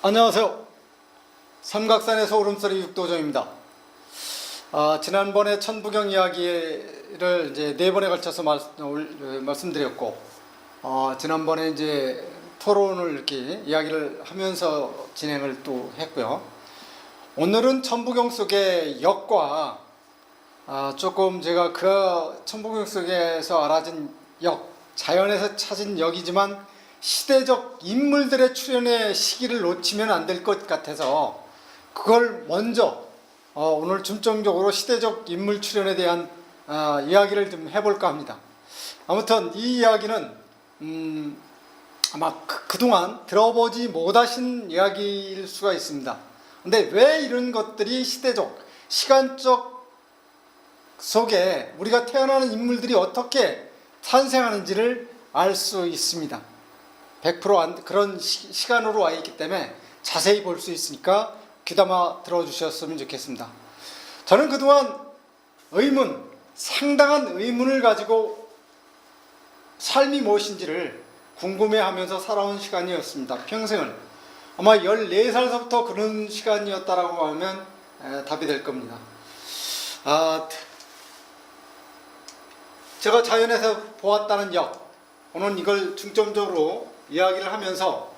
안녕하세요. 삼각산에서 울음소리 육도정입니다. 지난번에 천부경 이야기를 이제 4번에 걸쳐서 말씀드렸고, 지난번에 이제 토론을 이렇게 이야기를 하면서 진행을 또 했고요. 오늘은 천부경 속의 역과 조금 제가 그 천부경 속에서 알아진 역, 자연에서 찾은 역이지만 시대적 인물들의 출연의 시기를 놓치면 안 될 것 같아서 그걸 먼저 오늘 중점적으로 시대적 인물 출연에 대한 이야기를 좀 해볼까 합니다. 아무튼 이 이야기는 아마 그동안 들어보지 못하신 이야기일 수가 있습니다. 근데 왜 이런 것들이 시대적, 시간적 속에 우리가 태어나는 인물들이 어떻게 탄생하는지를 알 수 있습니다. 100% 그런 시간으로 와 있기 때문에 자세히 볼 수 있으니까 귀담아 들어주셨으면 좋겠습니다. 저는 그동안 상당한 의문을 가지고 삶이 무엇인지를 궁금해하면서 살아온 시간이었습니다. 평생을. 아마 14살서부터 그런 시간이었다라고 하면 답이 될 겁니다. 제가 자연에서 보았다는 역, 오늘 이걸 중점적으로 이야기를 하면서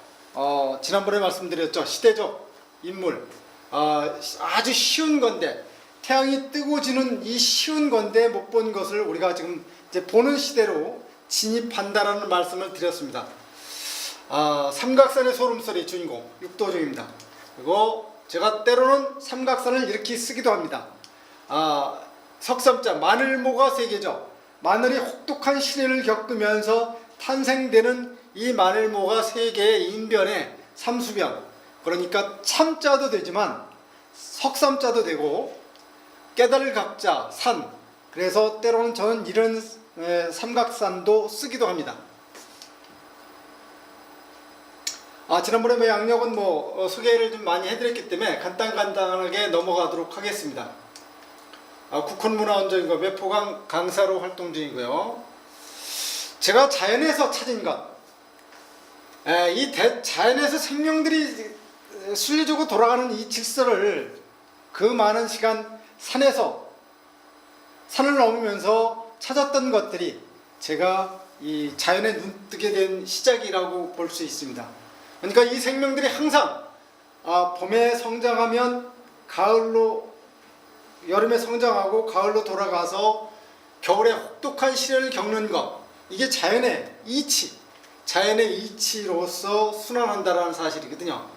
지난번에 말씀드렸죠. 시대적 인물, 아주 쉬운 건데, 태양이 뜨고 지는 이 쉬운 건데 못 본 것을 우리가 지금 이제 보는 시대로 진입한다라는 말씀을 드렸습니다. 삼각산의 소름소리 주인공 육도중입니다. 그리고 제가 때로는 삼각산을 이렇게 쓰기도 합니다. 석삼자 마늘모가 세계죠. 마늘이 혹독한 시련을 겪으면서 탄생되는 이 마늘모가 세계의 인변의 삼수변, 그러니까 참자도 되지만 석삼자도 되고 깨달을 각자 산, 그래서 때로는 저는 이런 삼각산도 쓰기도 합니다. 지난번에 양력은 소개를 좀 많이 해드렸기 때문에 간단하게 넘어가도록 하겠습니다. 국헌문화원정이고 매포강 강사로 활동 중이고요. 제가 자연에서 찾은 것, 자연에서 생명들이 순리적으로 돌아가는 이 질서를 그 많은 시간 산을 넘으면서 찾았던 것들이 제가 이 자연에 눈뜨게 된 시작이라고 볼 수 있습니다. 그러니까 이 생명들이 항상 봄에 성장하면 여름에 성장하고 가을로 돌아가서 겨울에 혹독한 시련을 겪는 것, 이게 자연의 이치로서 순환한다라는 사실이거든요.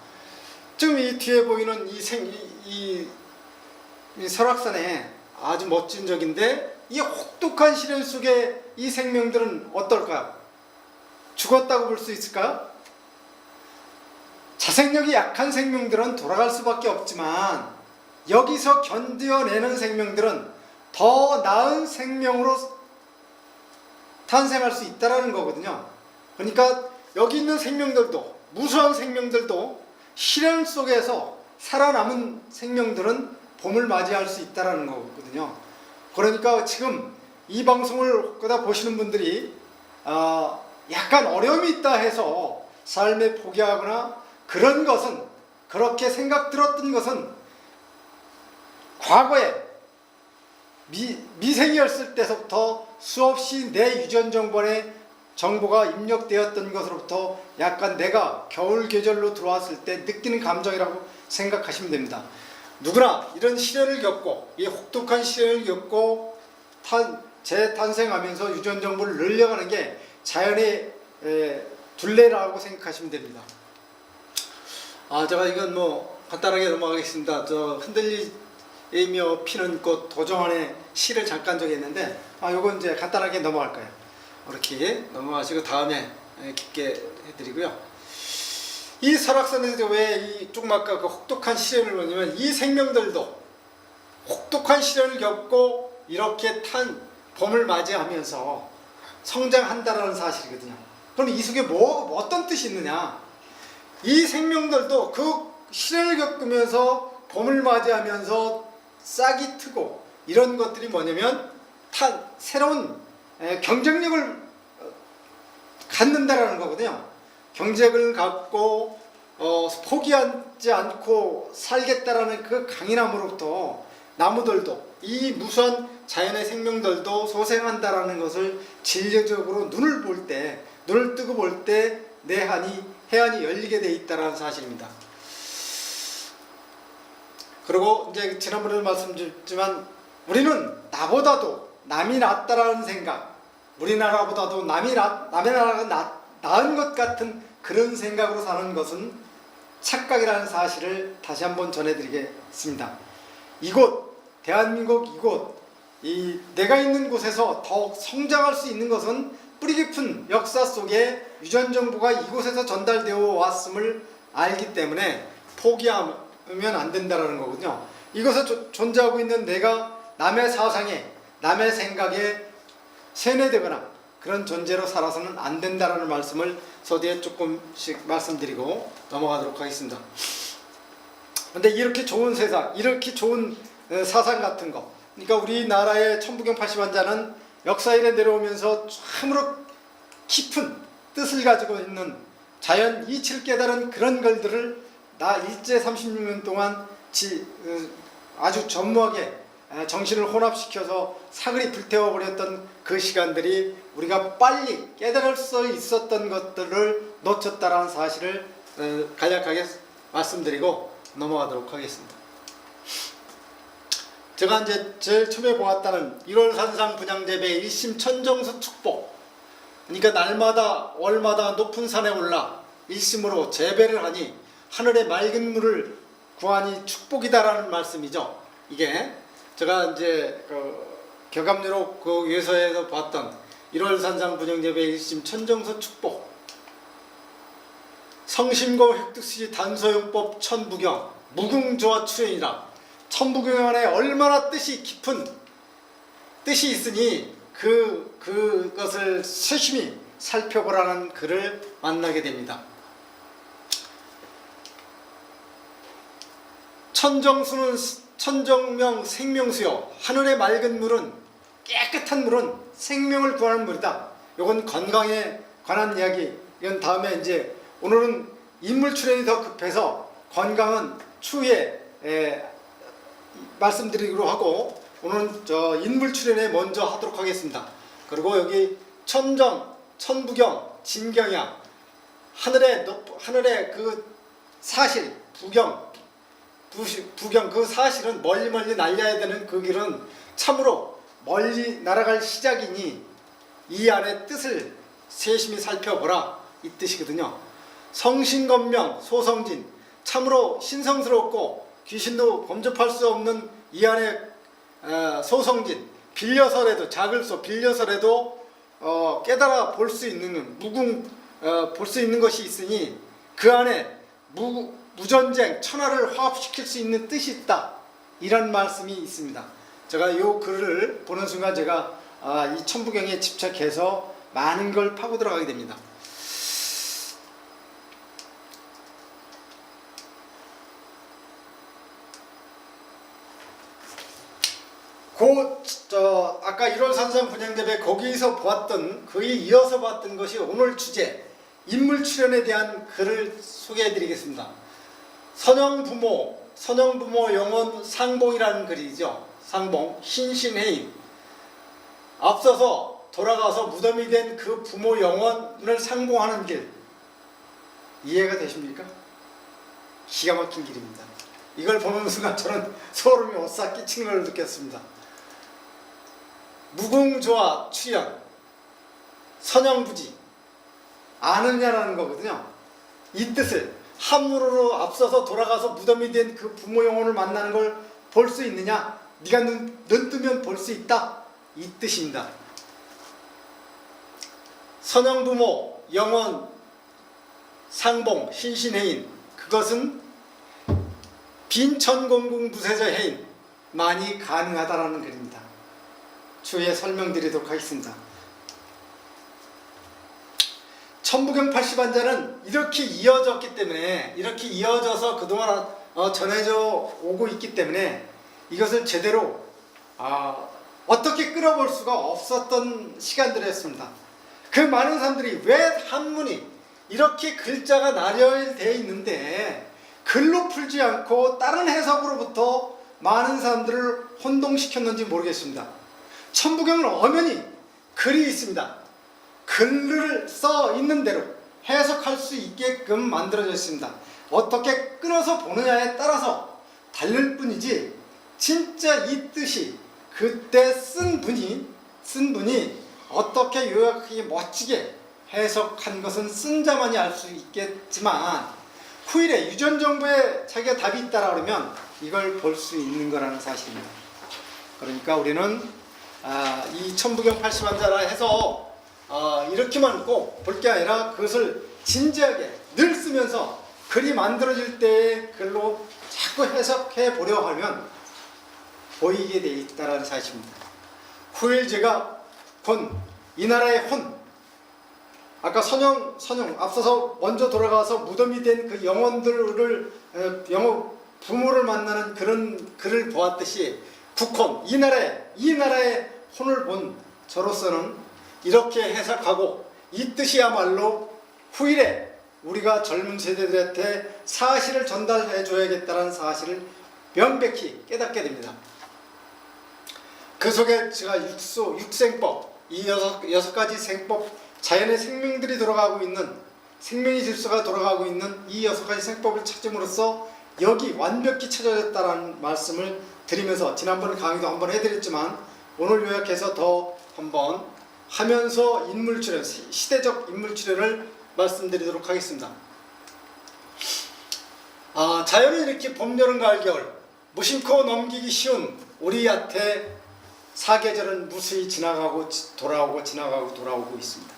지금 이 뒤에 보이는 이 설악산에 아주 멋진 적인데, 이 혹독한 시련 속에 이 생명들은 어떨까요? 죽었다고 볼 수 있을까요? 자생력이 약한 생명들은 돌아갈 수밖에 없지만, 여기서 견뎌내는 생명들은 더 나은 생명으로 탄생할 수 있다는 거거든요. 그러니까 여기 있는 생명들도, 무수한 생명들도 시련 속에서 살아남은 생명들은 봄을 맞이할 수 있다는 거거든요. 그러니까 지금 이 방송을 보시는 분들이 약간 어려움이 있다 해서 삶에 포기하거나 그런 것은, 그렇게 생각 들었던 것은 과거에 미생이었을 때서부터 수없이 내 유전 정보가 입력되었던 것으로부터 약간 내가 겨울 계절로 들어왔을 때 느끼는 감정이라고 생각하시면 됩니다. 누구나 이런 시련을 겪고, 이 혹독한 시련을 겪고 재탄생하면서 유전 정보를 늘려가는 게 자연의 둘레라고 생각하시면 됩니다. 제가 이건 간단하게 넘어가겠습니다. 저 흔들리며 피는 꽃 도정환의 시를 잠깐 적었는데, 요건 이제 간단하게 넘어갈 거예요. 이렇게 넘어가시고 다음에 깊게 해드리고요. 이 설악산에서 왜 이 조그맣게 그 혹독한 시련을 보냐면, 이 생명들도 혹독한 시련을 겪고 이렇게 봄을 맞이하면서 성장한다라는 사실이거든요. 그럼 이 속에 어떤 뜻이 있느냐? 이 생명들도 그 시련을 겪으면서 봄을 맞이하면서 싹이 트고 이런 것들이 뭐냐면 새로운 경쟁력을 갖는다라는 거거든요. 경쟁을 갖고 포기하지 않고 살겠다라는 그 강인함으로부터 나무들도 이 무수한 자연의 생명들도 소생한다라는 것을 진리적으로 눈을 뜨고 볼 때 내 해안이 열리게 돼 있다라는 사실입니다. 그리고 이제 지난번에도 말씀드렸지만 우리는 나보다도 남이 낫다라는 생각, 우리나라보다도 남의 나라가 나은 것 같은 그런 생각으로 사는 것은 착각이라는 사실을 다시 한번 전해드리겠습니다. 이곳 대한민국 내가 있는 곳에서 더욱 성장할 수 있는 것은 뿌리 깊은 역사 속에 유전 정보가 이곳에서 전달되어 왔음을 알기 때문에 포기하면 안 된다는 거거든요. 이곳에 존재하고 있는 내가 남의 사상에 남의 생각에 세뇌되거나 그런 존재로 살아서는 안 된다는 말씀을 서두에 조금씩 말씀드리고 넘어가도록 하겠습니다. 근데 이렇게 좋은 세상, 이렇게 좋은 사상 같은 거, 그러니까 우리나라의 천부경 80원자는 역사 이래 내려오면서 참으로 깊은 뜻을 가지고 있는 자연 이치를 깨달은 그런 글들을 나 일제 36년 동안 아주 전무하게 정신을 혼합시켜서 사글이 불태워버렸던 그 시간들이 우리가 빨리 깨달을 수 있었던 것들을 놓쳤다라는 사실을 간략하게 말씀드리고 넘어가도록 하겠습니다. 제가 이제 제일 처음에 보았다는 1월 산상 분향재배 1심 천정수 축복, 그러니까 날마다 월마다 높은 산에 올라 1심으로 재배를 하니 하늘의 맑은 물을 구하니 축복이다라는 말씀이죠. 이게 제가 이제 교감유로 그 예서에서 봤던 1월 산상 분향재배 1심 천정수 축복, 성심고 획득시 단소용법 천부경 무궁조화 출현이라. 천부경 안에 얼마나 뜻이 깊은 뜻이 있으니 그것을 세심히 살펴보라는 글을 만나게 됩니다. 천정수는 천정명 생명수요, 하늘의 맑은 물은, 깨끗한 물은 생명을 구하는 물이다. 이건 건강에 관한 이야기. 이건 다음에 이제 오늘은 인물 출연이 더 급해서 건강은 추후에 말씀드리기로 하고 오늘은 인물 출연에 먼저 하도록 하겠습니다. 그리고 여기 천정, 천부경, 진경야, 하늘의 그 사실, 부경 그 사실은 멀리 날려야 되는 그 길은 참으로 멀리 날아갈 시작이니 이 안의 뜻을 세심히 살펴보라, 이 뜻이거든요. 성신건명 소성진, 참으로 신성스럽고 귀신도 범접할 수 없는 이 안에 소성진, 빌려서라도 작을소 빌려서라도 깨달아 볼 수 있는 볼 수 있는 것이 있으니 그 안에 무전쟁 천하를 화합시킬 수 있는 뜻이 있다, 이런 말씀이 있습니다. 제가 이 글을 보는 순간 제가 이 천부경에 집착해서 많은 걸 파고 들어가게 됩니다. 아까 1월 산상 분향재배 거기서 보았던, 거기에 이어서 봤던 것이 오늘 주제 인물 출연에 대한 글을 소개해 드리겠습니다. 선영부모 영원 상봉이라는 글이죠. 상봉, 신신해임. 앞서서 돌아가서 무덤이 된 그 부모 영혼을 상봉하는 길, 이해가 되십니까? 기가 막힌 길입니다. 이걸 보는 순간 저는 소름이 오싹 끼치는 걸 느꼈습니다. 무궁조화 출현, 선영부지, 아느냐라는 거거든요. 이 뜻을 함으로 앞서서 돌아가서 무덤이 된 그 부모 영혼을 만나는 걸 볼 수 있느냐? 네가 눈 뜨면 볼 수 있다, 이 뜻입니다. 선영부모 영혼 상봉 신신해인, 그것은 빈천공궁 부세저 해인 많이 가능하다라는 글입니다. 추후에 설명드리도록 하겠습니다. 천부경 80원자는 이렇게 이어졌기 때문에, 이렇게 이어져서 그동안 전해져 오고 있기 때문에 이것을 제대로 어떻게 끌어볼 수가 없었던 시간들이었습니다. 그 많은 사람들이 왜 한문이 이렇게 글자가 나열되어 있는데 글로 풀지 않고 다른 해석으로부터 많은 사람들을 혼동시켰는지 모르겠습니다. 천부경은 엄연히 글이 있습니다. 글을 써 있는 대로 해석할 수 있게끔 만들어져 있습니다. 어떻게 끊어서 보느냐에 따라서 다를 뿐이지 진짜 이 뜻이 그때 쓴 분이 어떻게 요약하게 멋지게 해석한 것은 쓴 자만이 알 수 있겠지만 후일에 유전정부에 자기가 답이 있다라 그러면 이걸 볼 수 있는 거라는 사실입니다. 그러니까 우리는 이 천부경 80환자라 해서 이렇게만 꼭 볼 게 아니라 그것을 진지하게 늘 쓰면서 글이 만들어질 때의 글로 자꾸 해석해 보려 하면 보이게 돼 있다는 사실입니다. 후일제가 곧 이 나라의 혼, 아까 선영 앞서서 먼저 돌아가서 무덤이 된 그 영혼들을 부모를 만나는 그런 글을 보았듯이 국혼, 이 나라의 혼을 본 저로서는 이렇게 해석하고 이 뜻이야말로 후일에 우리가 젊은 세대들한테 사실을 전달해 줘야겠다는 사실을 명백히 깨닫게 됩니다. 그 속에 제가 육생법, 이 여섯 가지 생법, 자연의 생명들이 돌아가고 있는, 생명의 질서가 돌아가고 있는 이 여섯 가지 생법을 찾음으로써 여기 완벽히 찾아졌다는 말씀을 드리면서 지난번 강의도 한번 해드렸지만 오늘 요약해서 더 한번 하면서 인물출현, 시대적 인물출현을 말씀드리도록 하겠습니다. 자연은 이렇게 봄, 여름, 가을, 겨울 무심코 넘기기 쉬운 우리한테 사계절은 무수히 지나가고 돌아오고 지나가고 돌아오고 있습니다.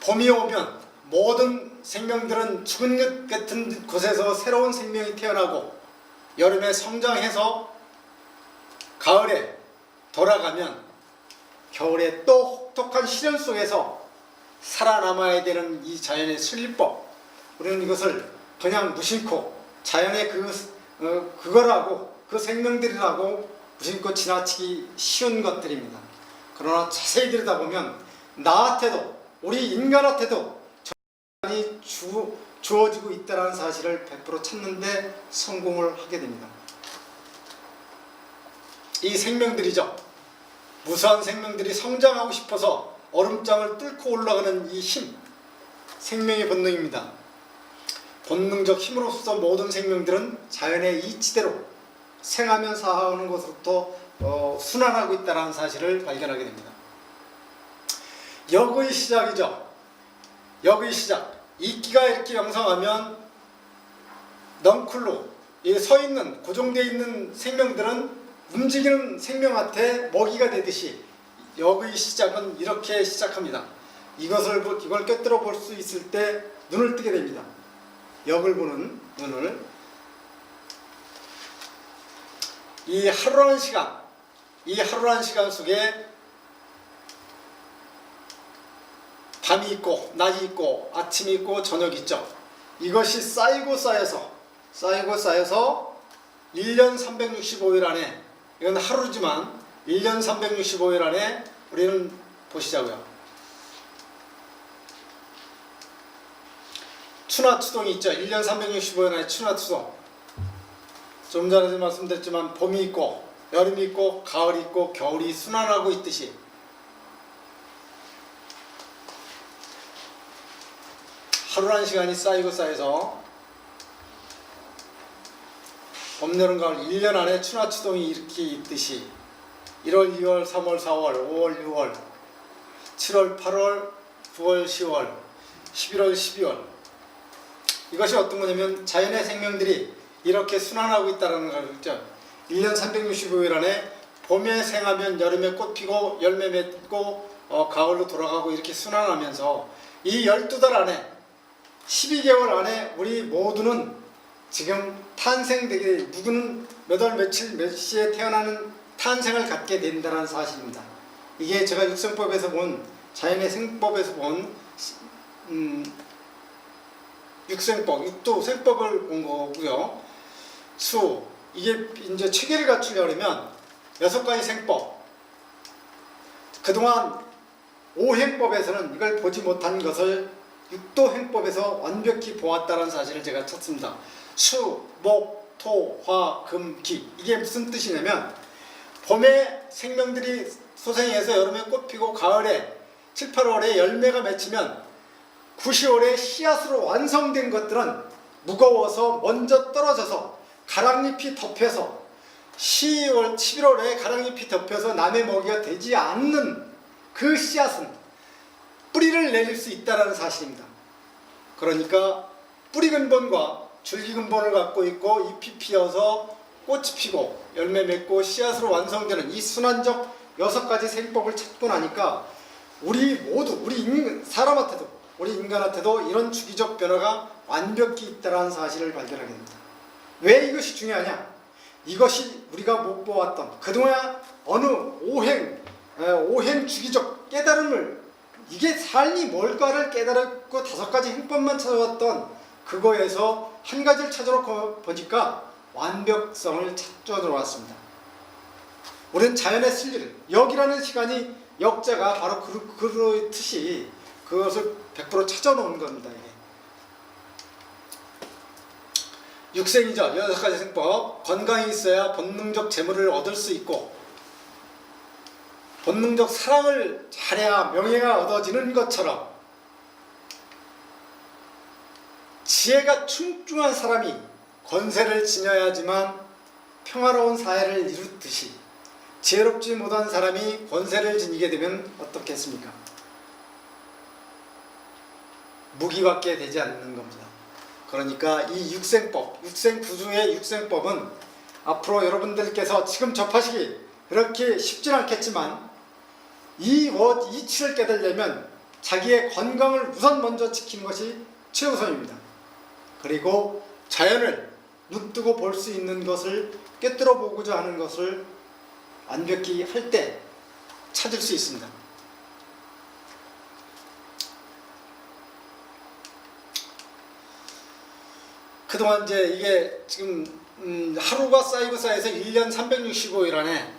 봄이 오면 모든 생명들은 죽은 것 같은 곳에서 새로운 생명이 태어나고 여름에 성장해서 가을에 돌아가면 겨울에 또 혹독한 시련 속에서 살아남아야 되는 이 자연의 순리법, 우리는 이것을 그냥 무심코 자연의 그거라고 그 생명들이라고 무심코 지나치기 쉬운 것들입니다. 그러나 자세히 들여다보면 나한테도 우리 인간한테도 전이 주어지고 있다는 사실을 100% 찾는데 성공을 하게 됩니다. 이 생명들이죠. 무수한 생명들이 성장하고 싶어서 얼음장을 뚫고 올라가는 이 힘, 생명의 본능입니다. 본능적 힘으로서 모든 생명들은 자연의 이치대로 생하면 사하는 것으로부터 순환하고 있다는 사실을 발견하게 됩니다. 역의 시작이죠. 역의 시작. 이끼가 이렇게 형성하면 넝쿨로 서있는 고정되어 있는 생명들은 움직이는 생명한테 먹이가 되듯이 역의 시작은 이렇게 시작합니다. 이걸 꿰뚫어 볼 수 있을 때 눈을 뜨게 됩니다. 역을 보는 눈을. 이 하루라는 시간 속에 밤이 있고 낮이 있고 아침이 있고 저녁이 있죠. 이것이 쌓이고 쌓여서 1년 365일 안에, 이건 하루지만 1년 365일 안에 우리는 보시자고요. 추나추동이 있죠. 1년 365일 안에 추나추동. 좀 전에도 말씀드렸지만 봄이 있고 여름이 있고 가을이 있고 겨울이 순환하고 있듯이 하루라는 시간이 쌓이고 쌓여서 봄, 여름, 가을 1년 안에 추나추동이 이렇게 있듯이 1월, 2월, 3월, 4월, 5월, 6월, 7월, 8월, 9월, 10월, 11월, 12월, 이것이 어떤 거냐면 자연의 생명들이 이렇게 순환하고 있다는 거죠. 1년 365일 안에 봄에 생하면 여름에 꽃 피고 열매 맺고 가을로 돌아가고 이렇게 순환하면서 이 12달 안에 12개월 안에 우리 모두는 지금 탄생되게, 누구는 몇 월 며칠 몇 시에 태어나는 탄생을 갖게 된다는 사실입니다. 이게 제가 육생법에서 본, 자연의 생법에서 본 육생법, 육도 생법을 본 거고요. 이게 이제 체계를 갖추려면 6가지 생법, 그동안 오행법에서는 이걸 보지 못한 것을 육도 행법에서 완벽히 보았다는 사실을 제가 찾습니다. 수, 목, 토, 화, 금, 기. 이게 무슨 뜻이냐면 봄에 생명들이 소생해서 여름에 꽃 피고 가을에 7, 8월에 열매가 맺히면 9, 10월에 씨앗으로 완성된 것들은 무거워서 먼저 떨어져서 가랑잎이 덮여서 10월, 11월에 가랑잎이 덮여서 남의 먹이가 되지 않는 그 씨앗은 뿌리를 내릴 수 있다는 사실입니다. 그러니까 뿌리 근본과 줄기 근본을 갖고 있고 잎이 피어서 꽃이 피고 열매 맺고 씨앗으로 완성되는 이 순환적 6가지 생법을 찾고 나니까 우리 모두, 사람한테도, 우리 인간한테도 이런 주기적 변화가 완벽히 있다는 사실을 발견하게 됩니다. 왜 이것이 중요하냐? 이것이 우리가 못 보았던 그동안 어느 오행 주기적 깨달음을, 이게 삶이 뭘까를 깨달았고 5가지 행법만 찾아왔던 그거에서 한 가지를 찾으러 보니까 완벽성을 찾아 들어왔습니다. 우리는 자연의 순리를, 역이라는 시간이 역자가 바로 그렇듯이 그것을 100% 찾아놓은 겁니다. 이게. 육생이죠. 6가지 생법. 건강이 있어야 본능적 재물을 얻을 수 있고 본능적 사랑을 잘해야 명예가 얻어지는 것처럼 지혜가 충중한 사람이 권세를 지녀야지만 평화로운 사회를 이루듯이 지혜롭지 못한 사람이 권세를 지니게 되면 어떻겠습니까? 무기밖에 되지 않는 겁니다. 그러니까 이 육생법, 육생구조의 육생법은 앞으로 여러분들께서 지금 접하시기 그렇게 쉽진 않겠지만 이 이치를 깨달으려면 자기의 건강을 우선 먼저 지키는 것이 최우선입니다. 그리고 자연을 눈뜨고 볼 수 있는 것을 꿰뚫어 보고자 하는 것을 완벽히 할 때 찾을 수 있습니다. 그동안 이제 이게 지금 하루가 쌓이고 쌓여서 1년 365일 안에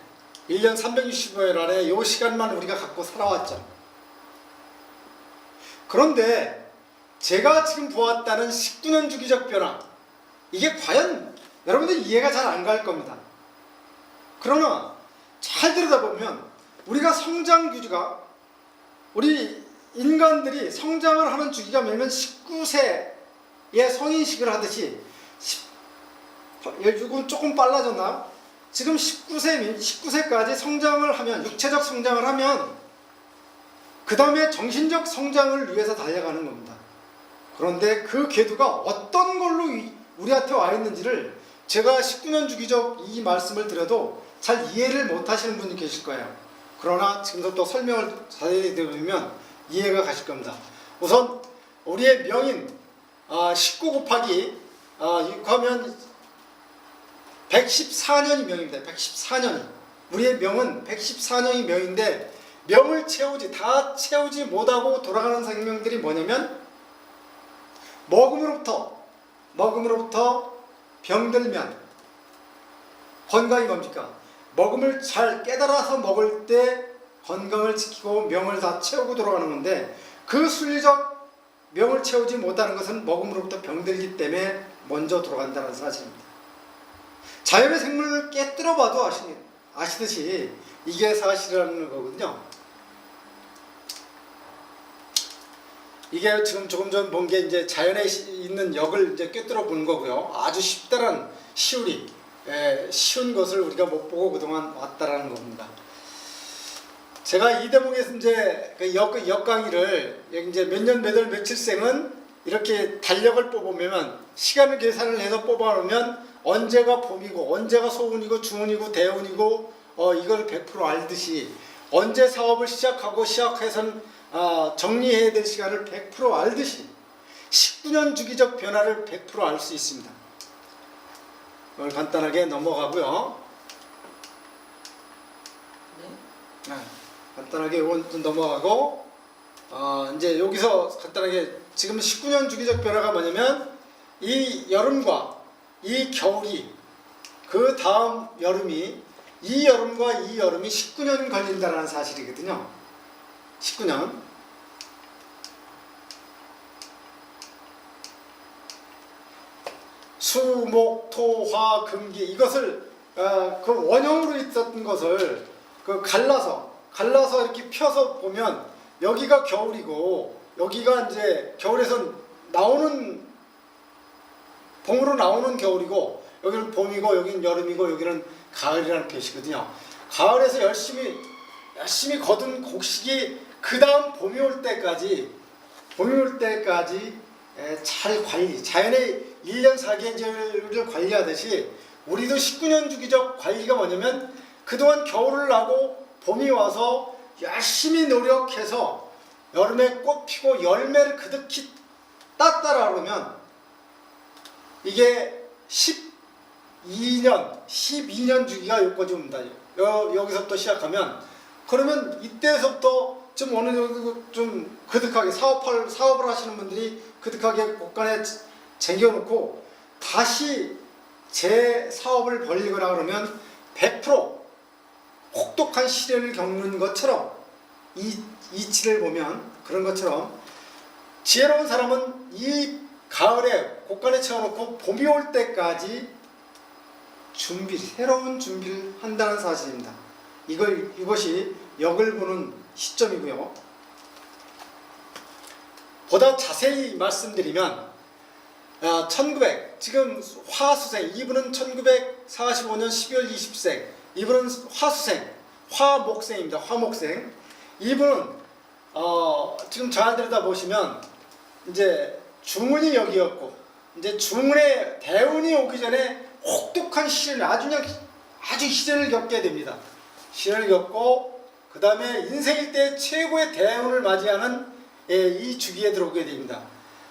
이 시간만 우리가 갖고 살아왔죠. 그런데 제가 지금 보았다는 19년 주기적 변화, 이게 과연 여러분들 이해가 잘 안 갈 겁니다. 그러나 잘 들여다보면 우리가 성장 주기가, 우리 인간들이 성장을 하는 주기가 매면 19세에 성인식을 하듯이 요즘 조금 빨라졌나? 지금 19세까지 성장을 하면, 육체적 성장을 하면 그 다음에 정신적 성장을 위해서 달려가는 겁니다. 그런데 그 궤도가 어떤 걸로 우리한테 와 있는지를 제가 19년 주기적 이 말씀을 드려도 잘 이해를 못 하시는 분이 계실 거예요. 그러나 지금부터 설명을 자세히 들으면 이해가 가실 겁니다. 우선 우리의 명인 19 곱하기 6하면 114년이 명입니다. 114년이. 우리의 명은 114년이 명인데 명을 다 채우지 못하고 돌아가는 생명들이 뭐냐면 먹음으로부터 병들면 건강이 뭡니까? 먹음을 잘 깨달아서 먹을 때 건강을 지키고 명을 다 채우고 돌아가는 건데 그 순리적 명을 채우지 못하는 것은 먹음으로부터 병들기 때문에 먼저 돌아간다는 사실입니다. 자연의 생물을 깨뜨려 봐도 아시듯이 이게 사실이라는 거거든요. 이게 지금 조금 전 본 게 이제 자연에 있는 역을 이제 꿰뚫어 보는 거고요. 아주 쉬운 것을 우리가 못 보고 그동안 왔다라는 겁니다. 제가 이 대목에서 이제 그 역 강의를 이제 몇 년 몇 월 며칠생은 이렇게 달력을 뽑으면 시간을 계산을 해서 뽑아놓으면 언제가 봄이고 언제가 소운이고 중운이고 대운이고 이걸 100% 알듯이 언제 사업을 시작해서는 정리해야 될 시간을 100% 알듯이 19년 주기적 변화를 100% 알 수 있습니다. 이걸 간단하게 넘어가고요. 간단하게 이건 좀 넘어가고 이제 여기서 간단하게 지금 19년 주기적 변화가 뭐냐면 이 여름과 이 겨울이 그 다음 여름이 이 여름과 이 여름이 19년 걸린다는 사실이거든요. 19년. 수, 목, 토, 화, 금기 이것을 그 원형으로 있었던 것을 그 갈라서 이렇게 펴서 보면 여기가 겨울이고 여기가 이제 겨울에서 나오는 봄으로 나오는 겨울이고 여기는 봄이고 여기는 여름이고 여기는 가을이라는 표시거든요. 가을에서 열심히 거둔 곡식이 그 다음 봄이 올 때까지 잘 관리, 자연의 1년 4계절을 관리하듯이 우리도 19년 주기적 관리가 뭐냐면 그동안 겨울을 나고 봄이 와서 열심히 노력해서 여름에 꽃 피고 열매를 그득히 땄다라 그러면 이게 12년 주기가 여기까지 옵니다. 여기서부터 시작하면 그러면 이때서부터 좀 어느 정도 좀 그득하게 사업을 하시는 분들이 그득하게 곳간에 쟁여놓고 다시 제 사업을 벌리거나 그러면 100% 혹독한 시련을 겪는 것처럼 이 이치를 보면 그런 것처럼 지혜로운 사람은 이 가을에 곳간에 채워놓고 봄이 올 때까지 새로운 준비를 한다는 사실입니다. 이것이 역을 보는 시점이고요. 보다 자세히 말씀드리면 1900 지금 화수생 이분은 1945년 12월 20생 이분은 화목생입니다. 화목생 이분은 지금 잘 들여다보시면 이제 중운이 여기였고 이제 중운에 대운이 오기 전에 혹독한 시련을 아주 시련을 겪게 됩니다. 시련을 겪고 그 다음에 인생일 때 최고의 대운을 맞이하는 이 주기에 들어오게 됩니다.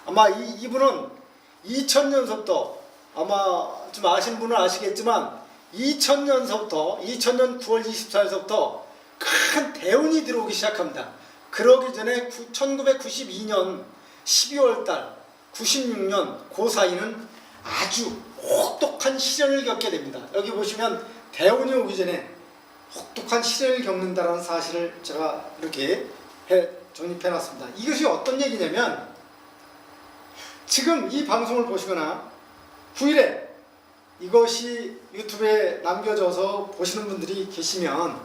아마 이분은 2000년서부터 아마 좀 아시는 분은 아시겠지만 2000년 9월 24일서부터 큰 대운이 들어오기 시작합니다. 그러기 전에 1992년 12월달 96년 그 사이는 아주 혹독한 시련을 겪게 됩니다. 여기 보시면 대운이 오기 전에 혹독한 시련을 겪는다는 사실을 제가 이렇게 정립해 놨습니다. 이것이 어떤 얘기냐면 지금 이 방송을 보시거나 9일에 이것이 유튜브에 남겨져서 보시는 분들이 계시면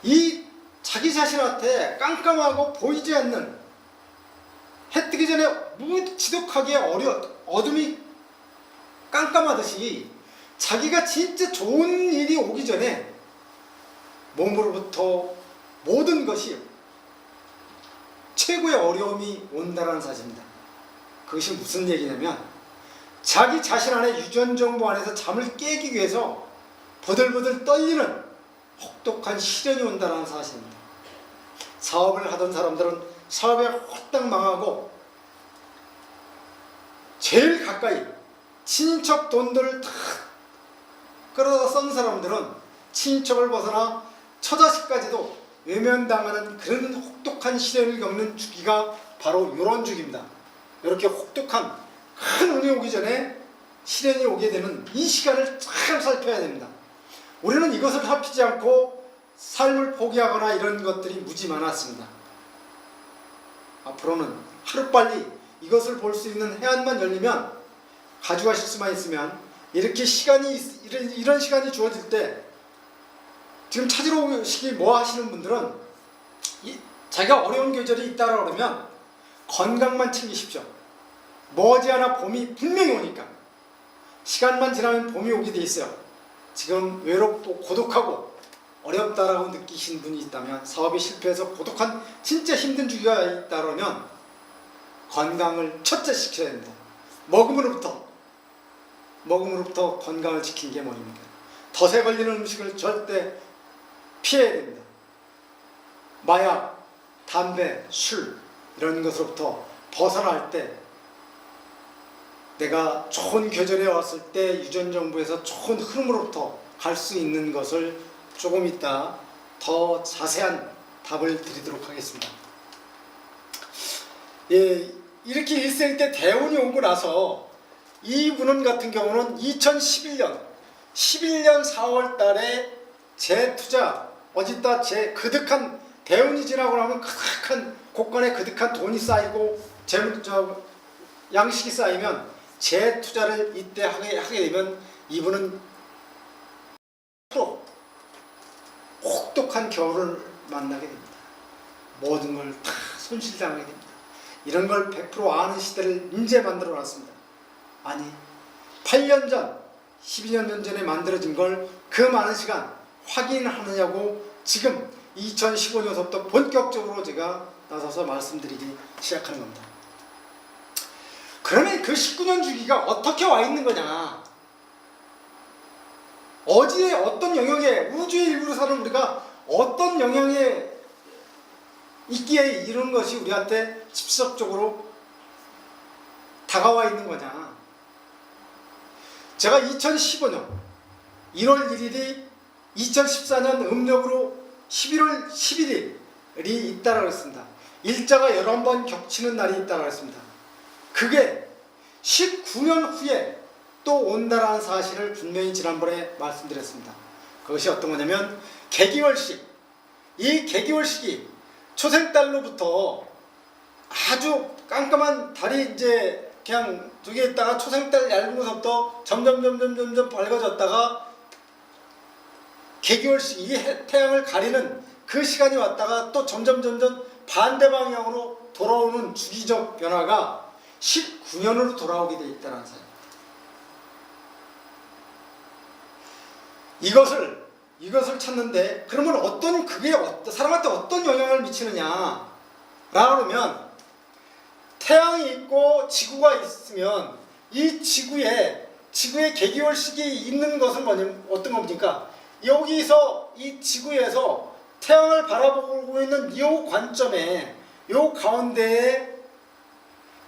이 자기 자신한테 깜깜하고 보이지 않는 해 뜨기 전에 무지독하게 어둠이 깜깜하듯이 자기가 진짜 좋은 일이 오기 전에 몸으로부터 모든 것이 최고의 어려움이 온다는 사실입니다. 그것이 무슨 얘기냐면 자기 자신 안에 유전정보 안에서 잠을 깨기 위해서 버들버들 떨리는 혹독한 시련이 온다는 사실입니다. 사업을 하던 사람들은 사업에 홀딱 망하고 제일 가까이 친인척 돈들을 다 끌어다 쓴 사람들은 친인척을 벗어나 처자식까지도 외면당하는 그런 혹독한 시련을 겪는 주기가 바로 이런 주기입니다. 이렇게 혹독한 큰 운이 오기 전에 시련이 오게 되는 이 시간을 잘 살펴야 됩니다. 우리는 이것을 살피지 않고 삶을 포기하거나 이런 것들이 무지 많았습니다. 앞으로는 하루빨리 이것을 볼 수 있는 해안만 열리면 가져가실 수만 있으면 이렇게 이런 시간이 주어질 때 지금 찾으러 오시기 뭐 하시는 분들은 자기가 어려운 계절이 있다라고 그러면 건강만 챙기십시오. 머지않아 봄이 분명히 오니까 시간만 지나면 봄이 오게 돼 있어요. 지금 외롭고 고독하고 어렵다라고 느끼신 분이 있다면 사업이 실패해서 고독한 진짜 힘든 주기가 있다 그러면 건강을 첫째 시켜야 됩니다. 먹음으로부터 건강을 지키는 게 뭐입니까? 덫에 걸리는 음식을 절대 피해야 됩니다. 마약, 담배, 술 이런 것으로부터 벗어날 때 내가 좋은 계절에 왔을 때 유전정보에서 좋은 흐름으로부터 갈 수 있는 것을 조금 이따 더 자세한 답을 드리도록 하겠습니다. 예, 이렇게 일생 때 대운이 오고 나서 이분 같은 경우는 2011년 4월 달에 제 투자 어디다 제 그득한 대운이 지나고 나면 그득한 곳간에 그득한 돈이 쌓이고 양식이 쌓이면 재투자를 이때 하게 되면 이분은 프로 혹독한 겨울을 만나게 됩니다. 모든 걸 다 손실당하게 됩니다. 이런 걸 100% 아는 시대를 이제 만들어 놨습니다. 아니 8년 전 12년 전에 만들어진 걸 그 많은 시간 확인하느냐고 지금 2015년부터 본격적으로 제가 나서서 말씀드리기 시작하는 겁니다. 그러면 그 19년 주기가 어떻게 와 있는 거냐? 어디에 어떤 영역에 우주의 일부로 사는 우리가 어떤 영역에 있기에 이런 것이 우리한테 직접적으로 다가와 있는 거냐? 제가 2015년 1월 1일이 2014년 음력으로 11월 11일이 있다라고 했습니다. 일자가 11번 겹치는 날이 있다라고 했습니다. 그게 19년 후에 또 온다라는 사실을 분명히 지난번에 말씀드렸습니다. 그것이 어떤 거냐면 개기월식. 이 개기월식이 초생달로부터 아주 깜깜한 달이 이제 그냥 저기에 있다가 초생달 얇은 곳부터 점점 밝아졌다가 개기월식, 이 태양을 가리는 그 시간이 왔다가 또 점점 반대 방향으로 돌아오는 주기적 변화가 19년으로 돌아오게 돼 있다는 사실. 이것을 찾는데 그러면 그게 사람한테 어떤 영향을 미치느냐? 라고 하면 태양이 있고 지구가 있으면 이 지구에 개기월식이 있는 것은 어떤 겁니까? 여기서 이 지구에서 태양을 바라보고 있는 이 관점에 이 가운데에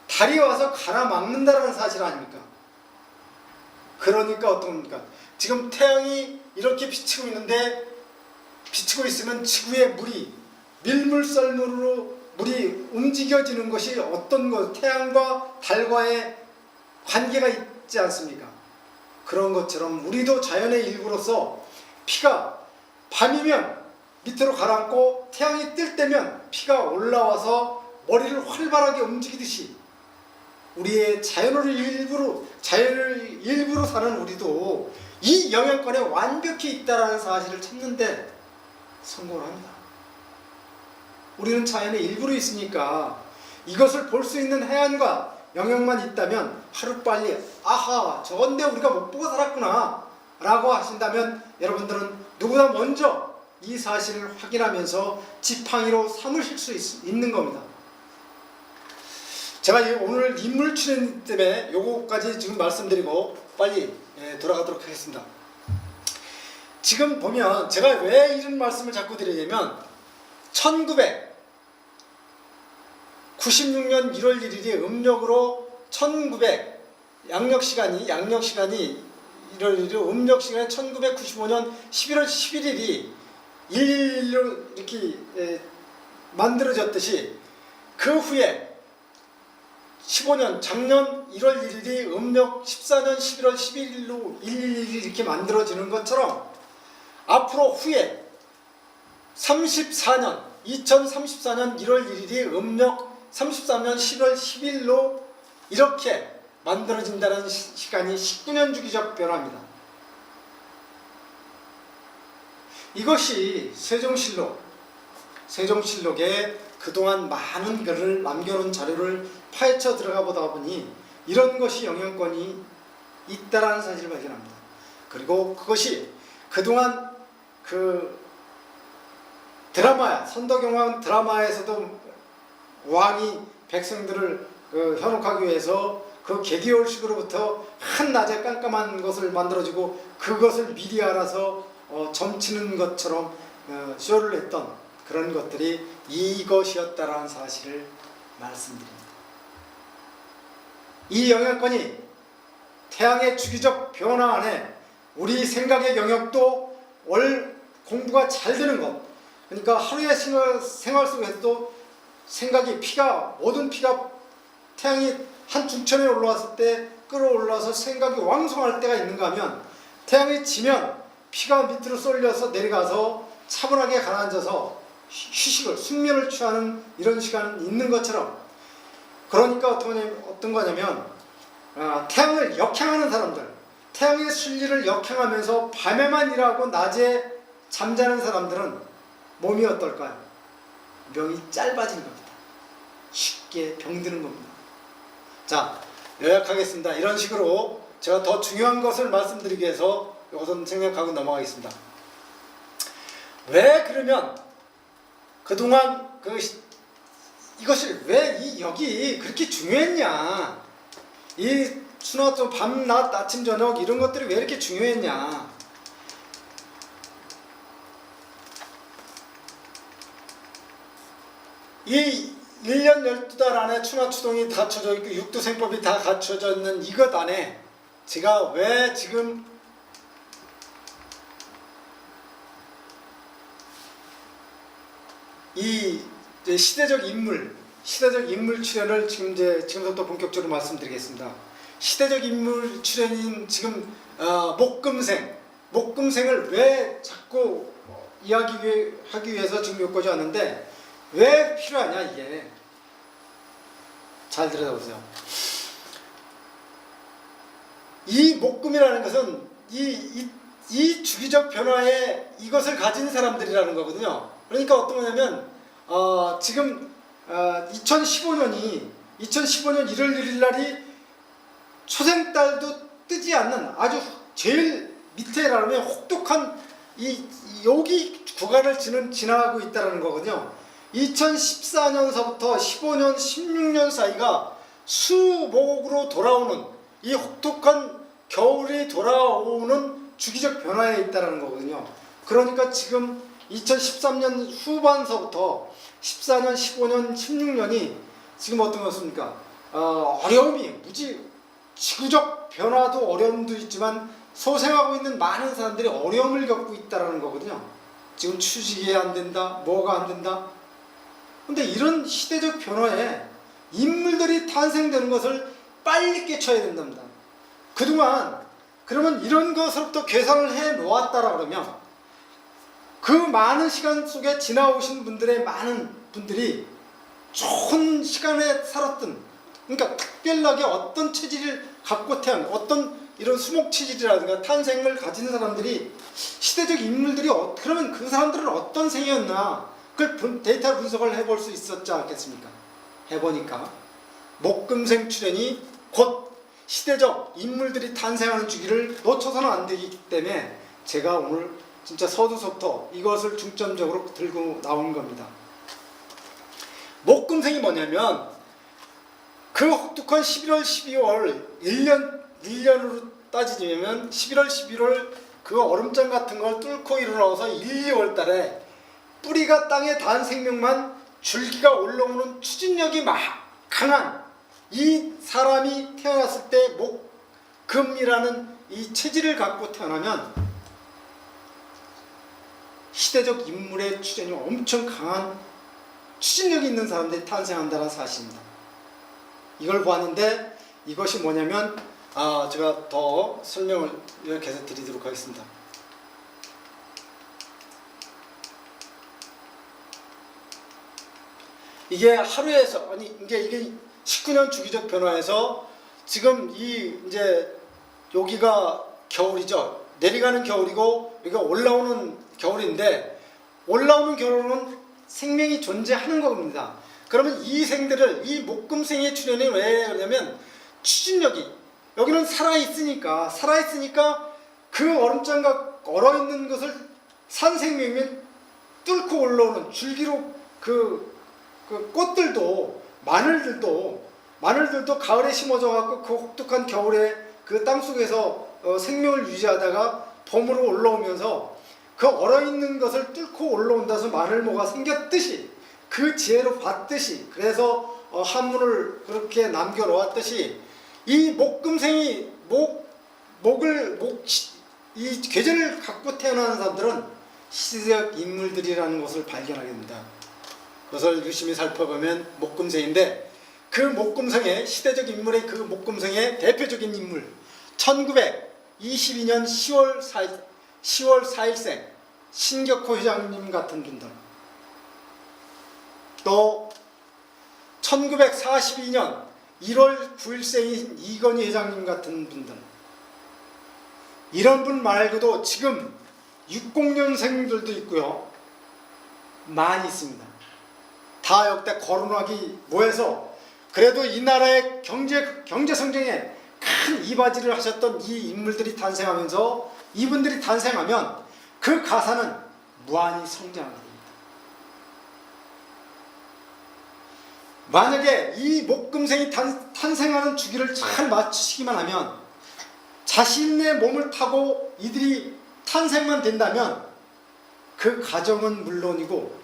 달이 와서 가라막는다는 사실 아닙니까? 그러니까 어떤 겁니까? 지금 태양이 이렇게 비치고 있는데 비치고 있으면 지구의 밀물썰물로 물이 움직여지는 것이 어떤 것, 태양과 달과의 관계가 있지 않습니까? 그런 것처럼 우리도 자연의 일부로서 피가 밤이면 밑으로 가라앉고 태양이 뜰 때면 피가 올라와서 머리를 활발하게 움직이듯이 우리의 자연을 일부로 사는 우리도 이 영향권에 완벽히 있다라는 사실을 찾는데 성공을 합니다. 우리는 자연의 일부로 있으니까 이것을 볼 수 있는 해안과 영역만 있다면 하루빨리 아하 저건데 우리가 못 보고 살았구나 라고 하신다면 여러분들은 누구보다 먼저 이 사실을 확인하면서 지팡이로 삼으실 수 있는 겁니다. 제가 오늘 인물 출연 때문에 요거까지 지금 말씀드리고 빨리 돌아가도록 하겠습니다. 지금 보면 제가 왜 이런 말씀을 자꾸 드리냐면 1996년 1월 1일이 음력으로 1900 양력시간이 1월 1일 음력시간이 1995년 11월 11일이 111로 이렇게 만들어졌듯이 그 후에 15년 작년 1월 1일이 음력 14년 11월 11일로 111이 이렇게 만들어지는 것처럼 앞으로 후에 34년 2034년 1월 1일이 음력 34년 10월 10일로 이렇게 만들어진다는 시간이 19년 주기적 변화입니다. 이것이 세종실록에 그동안 많은 글을 남겨놓은 자료를 파헤쳐 들어가 보다 보니 이런 것이 영향권이 있다라는 사실을 발견합니다. 그리고 그것이 그동안 그 선덕여왕 드라마에서도 왕이 백성들을 현혹하기 위해서 그 개기월식으로부터 한낮에 깜깜한 것을 만들어주고 그것을 미리 알아서 점치는 것처럼 쇼를 했던 그런 것들이 이것이었다라는 사실을 말씀드립니다. 이 영향권이 태양의 주기적 변화 안에 우리 생각의 영역도 공부가 잘 되는 것, 그러니까 하루의 생활 속에서도 모든 피가 태양이 한 중천에 올라왔을 때 끌어올라서 생각이 왕성할 때가 있는가 하면 태양이 지면 피가 밑으로 쏠려서 내려가서 차분하게 가라앉아서 숙면을 취하는 이런 시간이 있는 것처럼, 그러니까 어떤 거냐면 태양을 역행하는 사람들, 태양의 순리를 역행하면서 밤에만 일하고 낮에 잠자는 사람들은 몸이 어떨까요? 명이 짧아지는 겁니다. 쉽게 병드는 겁니다. 자, 요약하겠습니다. 이런 식으로 제가 더 중요한 것을 말씀드리기 위해서 이것은 생략하고 넘어가겠습니다. 왜 그러면 그동안 이것이 왜 여기 그렇게 중요했냐? 이 순화점 밤, 낮, 아침, 저녁 이런 것들이 왜 이렇게 중요했냐? 이 1년 12달 안에春화추동이 다 갖춰져 있고 육두생법이 다 갖춰져 있는 이것 안에 제가 왜 지금 이 시대적 인물 출현을 지금부터 본격적으로 말씀드리겠습니다. 시대적 인물 출현인 지금 목금생을 왜 자꾸 이야기하기 위해서 지금 여기까지 왔는데 왜 필요하냐 이게. 잘 들어보세요. 이 목금이라는 것은 이 주기적 변화에 이것을 가진 사람들이라는 거거든요. 그러니까 어떤 거냐면 지금 2015년 1월 1일 날이 초생달도 뜨지 않는 아주 제일 밑에라면 혹독한 여기 구간을 지나가고 있다는 거거든요. 2014년서부터 15년, 16년 사이가 수목으로 돌아오는 이 혹독한 겨울이 돌아오는 주기적 변화에 있다는 거거든요. 그러니까 지금 2013년 후반서부터 14년, 15년, 16년이 지금 어떤 것입니까? 어려움이 지구적 변화도 어려움도 있지만 소생하고 있는 많은 사람들이 어려움을 겪고 있다는 거거든요. 지금 취직이 안 된다, 뭐가 안 된다. 근데 이런 시대적 변화에 인물들이 탄생되는 것을 빨리 깨쳐야 된답니다. 그동안 그러면 이런 것으로부터 계산을 해 놓았다라 그러면 그 많은 시간 속에 지나오신 분들의 많은 분들이 좋은 시간에 살았던, 그러니까 특별하게 어떤 체질을 갖고 태어난 어떤 이런 수목 체질이라든가 탄생을 가진 사람들이 시대적 인물들이 그러면 그 사람들은 어떤 생이었나 그걸 데이터 분석을 해볼 수 있었지 않겠습니까? 해보니까 목금생 출현이 곧 시대적 인물들이 탄생하는 주기를 놓쳐서는 안 되기 때문에 제가 오늘 진짜 서두서부터 이것을 중점적으로 들고 나온 겁니다. 목금생이 뭐냐면 그 혹독한 11월, 12월 1년으로 따지면 11월, 11월 그 얼음장 같은 걸 뚫고 일어나서 1, 2월 달에 뿌리가 땅에 닿은 생명만 줄기가 올라오는 추진력이 강한 이 사람이 태어났을 때 목금이라는 이 체질을 갖고 태어나면 시대적 인물의 출현이 엄청 강한 추진력이 있는 사람들이 탄생한다는 사실입니다. 이걸 보았는데 이것이 뭐냐면 제가 더 설명을 이렇게 해서 드리도록 하겠습니다. 이게 하루에서 이게 19년 주기적 변화에서 지금 이제 여기가 겨울이죠. 내려가는 겨울이고 여기가 올라오는 겨울인데 올라오는 겨울은 생명이 존재하는 겁니다. 그러면 이 생들을 이 목금생의 출현이 왜 그러냐면 추진력이 여기는 살아있으니까 그 얼음장과 얼어있는 것을 산 생명이면 뚫고 올라오는 줄기로 그 꽃들도 마늘들도 가을에 심어져 갖고 그 혹독한 겨울에 그 땅속에서 생명을 유지하다가 봄으로 올라오면서 그 얼어있는 것을 뚫고 올라온다 해서 마늘모가 생겼듯이 그 지혜로 봤듯이 그래서 한문을 그렇게 남겨놓았듯이 이 목금생이 이 계절을 갖고 태어나는 사람들은 시대적 인물들이라는 것을 발견하게 됩니다. 그것을 유심히 살펴보면 목금생인데 그 목금생의 시대적 인물의 그 목금생의 대표적인 인물 1922년 10월 4일생 신격호 회장님 같은 분들 또 1942년 1월 9일생인 이건희 회장님 같은 분들, 이런 분 말고도 지금 60년생들도 있고요. 많이 있습니다. 다 역대 거론하기 뭐해서 그래도 이 나라의 경제 성장에 큰 이바지를 하셨던 이 인물들이 탄생하면서 이분들이 탄생하면 그 가사는 무한히 성장하게 됩니다. 만약에 이 목금생이 탄생하는 주기를 잘 맞추시기만 하면 자신의 몸을 타고 이들이 탄생만 된다면 그 가정은 물론이고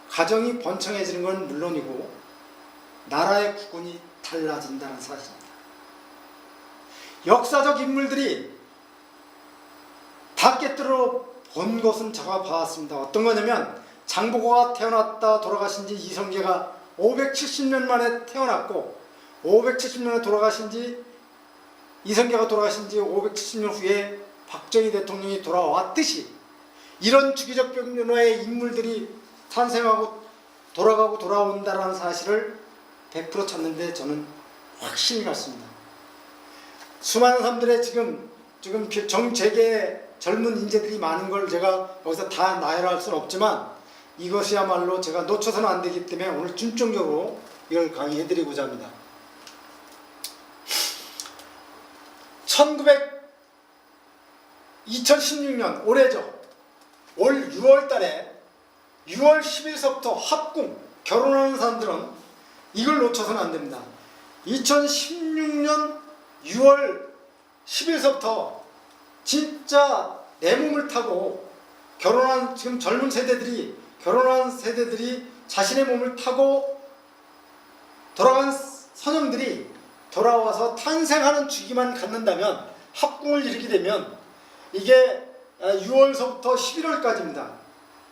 가정이 번창해지는 건 물론이고 나라의 국운이 달라진다는 사실입니다. 역사적 인물들이 다 깨뜨려 본 것은 제가 봐왔습니다. 어떤 거냐면 장보고가 태어났다 돌아가신 지 이성계가 570년 만에 태어났고 570년에 돌아가신 지 이성계가 돌아가신 지 570년 후에 박정희 대통령이 돌아왔듯이 이런 주기적 변화의 인물들이 탄생하고 돌아가고 돌아온다는 사실을 100% 찾는데 저는 확신이 갔습니다. 수많은 사람들의 지금 정재계 젊은 인재들이 많은 걸 제가 여기서 다 나열할 수는 없지만 이것이야말로 제가 놓쳐서는 안 되기 때문에 오늘 중점적으로 이걸 강의해드리고자 합니다. 2016년 올해죠. 올 6월 달에 6월 10일서부터 합궁 결혼하는 사람들은 이걸 놓쳐서는 안 됩니다. 2016년 6월 10일서부터 진짜 내 몸을 타고 결혼한 지금 젊은 세대들이 결혼한 세대들이 자신의 몸을 타고 돌아간 선영들이 돌아와서 탄생하는 주기만 갖는다면 합궁을 이루게 되면 이게 6월서부터 11월까지입니다.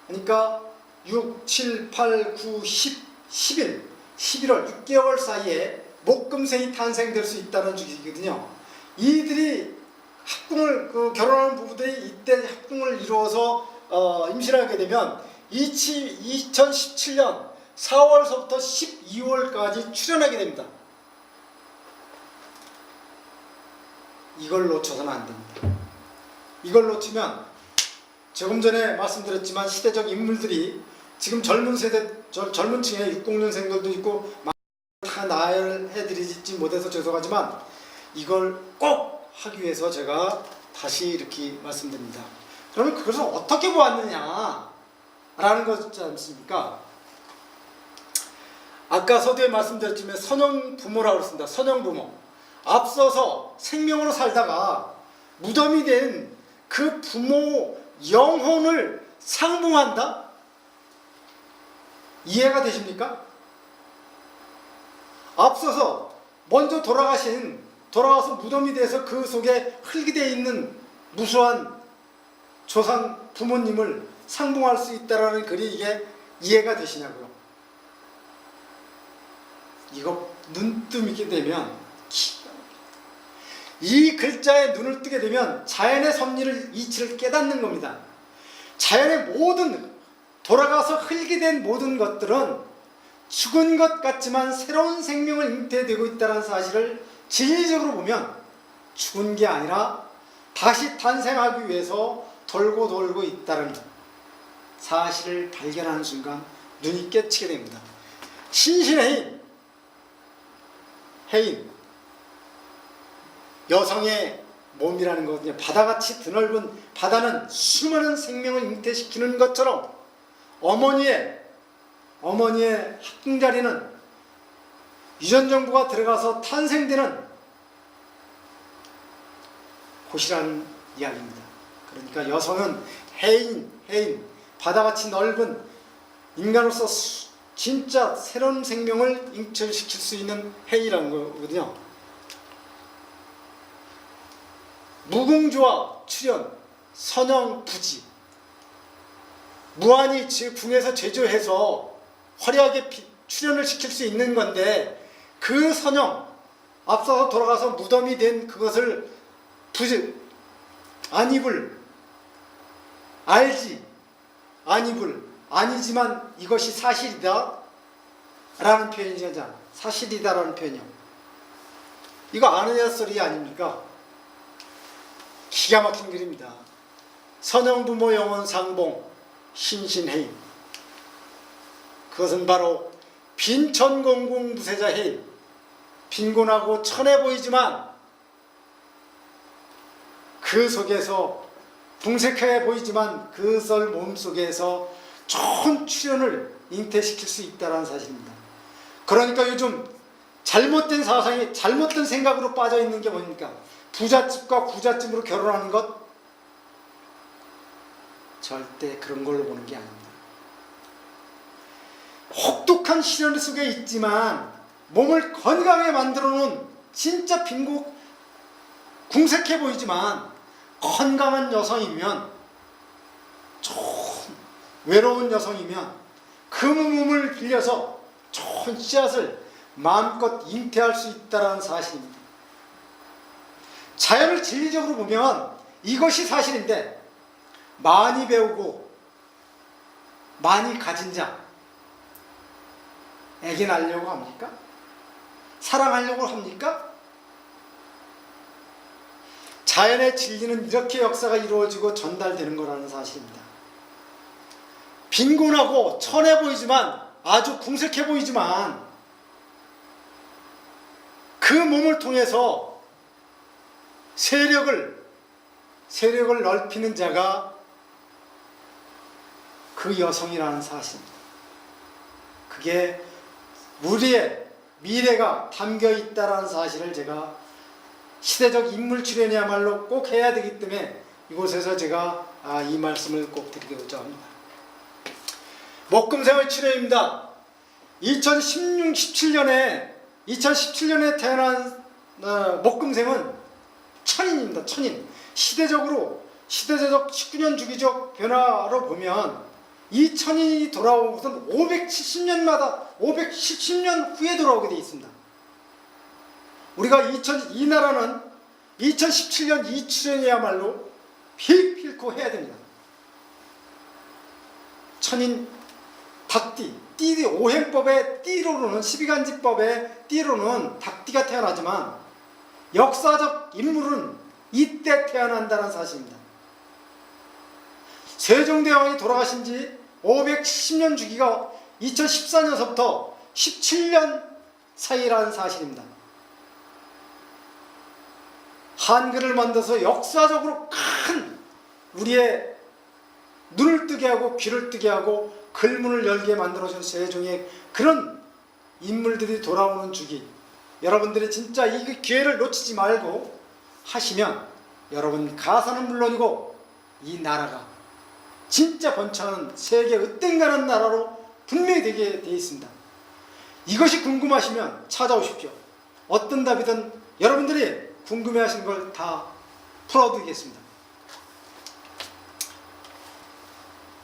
그러니까 6, 7, 8, 9, 10, 11, 11월 6개월 사이에 목금생이 탄생될 수 있다는 주기거든요. 이들이 합궁을 결혼하는 부부들이 이때 합궁을 이루어서 임신을 하게 되면 2017년 4월서부터 12월까지 출연하게 됩니다. 이걸 놓쳐서는 안 됩니다. 이걸 놓치면 조금 전에 말씀드렸지만 시대적 인물들이 지금 젊은 층에 60년생들도 있고 다 나열해드리지 못해서 죄송하지만 이걸 꼭 하기 위해서 제가 다시 이렇게 말씀드립니다. 그러면 그것을 어떻게 보았느냐 라는 것이지 않습니까? 아까 서두에 말씀드렸지만 선형 부모라고 했습니다. 선형 부모. 앞서서 생명으로 살다가 무덤이 된 그 부모 영혼을 상봉한다? 이해가 되십니까? 앞서서 먼저 돌아가서 무덤이 돼서 그 속에 흙이 되어 있는 무수한 조상 부모님을 상봉할 수 있다라는 글이 이게 이해가 되시냐고요? 이거 눈뜨 있게 되면 이 글자에 눈을 뜨게 되면 자연의 섭리를 이치를 깨닫는 겁니다. 자연의 모든 돌아가서 흙이 된 모든 것들은 죽은 것 같지만 새로운 생명을 잉태되고 있다는 사실을 진리적으로 보면 죽은 게 아니라 다시 탄생하기 위해서 돌고 돌고 있다는 사실을 발견하는 순간 눈이 깨치게 됩니다. 신신의 해인 여성의 몸이라는 거거든요. 바다같이 드넓은 바다는 수많은 생명을 잉태시키는 것처럼 어머니의 합궁자리는 유전정부가 들어가서 탄생되는 곳이라는 이야기입니다. 그러니까 여성은 해인 바다같이 넓은 인간으로서 진짜 새로운 생명을 잉태시킬 수 있는 해이라는 거거든요. 무궁조화 출연, 선형 부지 무한히 궁에서 제조해서 화려하게 출연을 시킬 수 있는 건데 그 선형 앞서서 돌아가서 무덤이 된 그것을 안입을 알지 안입을 아니지만 이것이 사실이다 라는 표현이잖아. 사실이다 라는 표현이요. 이거 아느냐 소리 아닙니까? 기가 막힌 글입니다. 선영부모 영원 상봉 신신해임. 그것은 바로 빈천공공 무세자 해임. 빈곤하고 천해 보이지만 그 속에서 궁색해 보이지만 그 썰 몸속에서 좋은 출현을 잉태시킬 수 있다는 사실입니다. 그러니까 요즘 잘못된 사상이 잘못된 생각으로 빠져 있는 게 뭡니까? 부잣집과 부잣집으로 결혼하는 것? 절대 그런 걸로 보는 게 아닙니다. 혹독한 시련 속에 있지만 몸을 건강하게 만들어 놓은 진짜 빈곤 궁색해 보이지만 건강한 여성이면 좋은 외로운 여성이면 그 몸을 빌려서 좋은 씨앗을 마음껏 잉태할 수 있다는 사실입니다. 자연을 진리적으로 보면 이것이 사실인데 많이 배우고 많이 가진 자 애기 낳으려고 합니까? 사랑하려고 합니까? 자연의 진리는 이렇게 역사가 이루어지고 전달되는 거라는 사실입니다. 빈곤하고 천해 보이지만 아주 궁색해 보이지만 그 몸을 통해서 세력을 넓히는 자가 그 여성이라는 사실입니다. 그게 우리의 미래가 담겨 있다는 사실을 제가 시대적 인물 출연이야말로 꼭 해야 되기 때문에 이곳에서 제가 이 말씀을 꼭 드리고자 합니다. 목금생의 출연입니다. 2017년에 태어난 목금생은 천인입니다. 천인. 시대적 19년 주기적 변화로 보면 이 천인이 돌아온 것은 570년 후에 돌아오게 되어 있습니다. 우리가 이 나라는 2017년 이 출연이야말로 필코 해야 됩니다. 천인 닭띠, 띠 오행법의 띠로는 12간지법의 띠로는 닭띠가 태어나지만 역사적 인물은 이때 태어난다는 사실입니다. 세종대왕이 돌아가신 지 570년 주기가 2014년서부터 17년 사이라는 사실입니다. 한글을 만들어서 역사적으로 큰 우리의 눈을 뜨게 하고 귀를 뜨게 하고 글문을 열게 만들어준 세종의 그런 인물들이 돌아오는 주기, 여러분들이 진짜 이 기회를 놓치지 말고 하시면 여러분 가사는 물론이고 이 나라가 진짜 번창하는 세계 으뜸가는 나라로 분명히 되게 되어 있습니다. 이것이 궁금하시면 찾아오십시오. 어떤 답이든 여러분들이 궁금해하시는 걸 다 풀어드리겠습니다.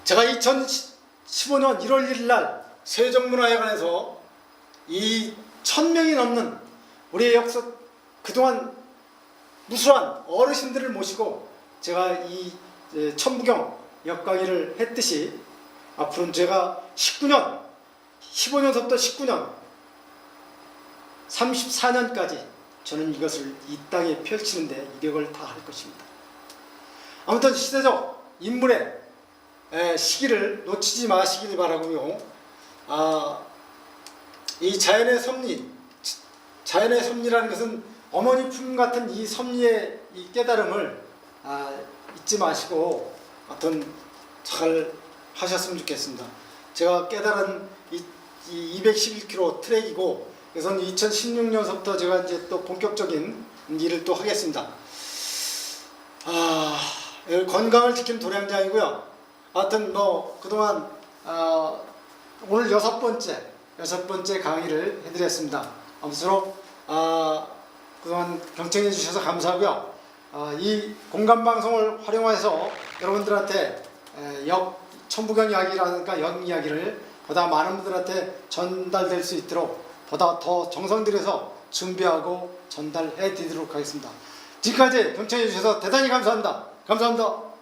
제가 2015년 1월 1일 날 세종문화회관에서 이 1000명이 넘는 우리의 역사 그동안 무수한 어르신들을 모시고 제가 이 천부경 역강의를 했듯이 앞으로는 제가 15년서부터 19년 34년까지 저는 이것을 이 땅에 펼치는데 이력을 다할 것입니다. 아무튼 시대적 인물의 시기를 놓치지 마시길 바라고요. 이 자연의 섭리라는 것은 어머니 품 같은 이 섭리의 이 깨달음을 잊지 마시고 하여튼 잘 하셨으면 좋겠습니다. 제가 깨달은 이 211km 트랙이고 그래서 2016년서부터 제가 이제 또 본격적인 일을 또 하겠습니다. 건강을 지키는 도량장이고요. 하여튼 뭐 그동안 오늘 여섯 번째 강의를 해드렸습니다. 아무쪼록 그동안 경청해 주셔서 감사하고요. 이 공감방송을 활용해서 여러분들한테 천부경 이야기라든가 영 이야기를 보다 많은 분들한테 전달될 수 있도록 보다 더 정성 들여서 준비하고 전달해 드리도록 하겠습니다. 지금까지 경청해 주셔서 대단히 감사합니다. 감사합니다.